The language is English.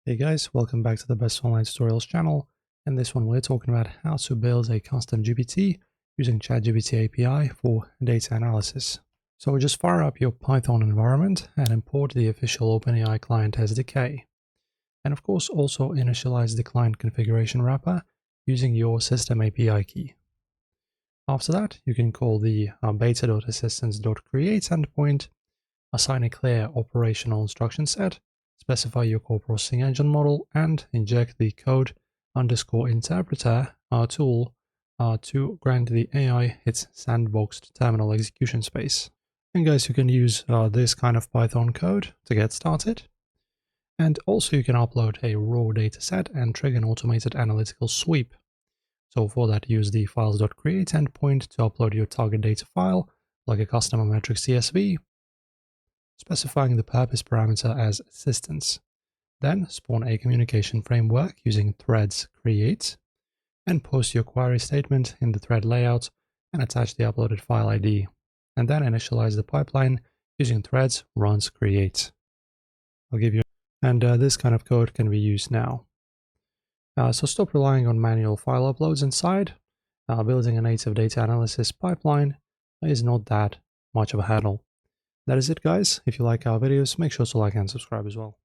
Hey guys, welcome back to the Best Online Tutorials channel. In this one, we're talking about how to build a custom GPT using ChatGPT API for data analysis. So just fire up your Python environment and import the official OpenAI client SDK. And of course, also initialize the client configuration wrapper using your system API key. After that, you can call the beta.assistants.create endpoint, assign a clear operational instruction set, specify your core processing engine model, and inject the code underscore interpreter tool to grant the AI its sandboxed terminal execution space. And guys, you can use this kind of Python code to get started. And also you can upload a raw dataset and trigger an automated analytical sweep. So for that, use the files.create endpoint to upload your target data file, like a customer metric CSV, specifying the purpose parameter as assistants. Then spawn a communication framework using threads create, and post your query statement in the thread layout and attach the uploaded file ID. And then initialize the pipeline using threads runs create. I'll give you, and this kind of code can be used now. So stop relying on manual file uploads inside. Building a native data analysis pipeline is not that much of a hurdle. That is it, guys. If you like our videos, make sure to like and subscribe as well.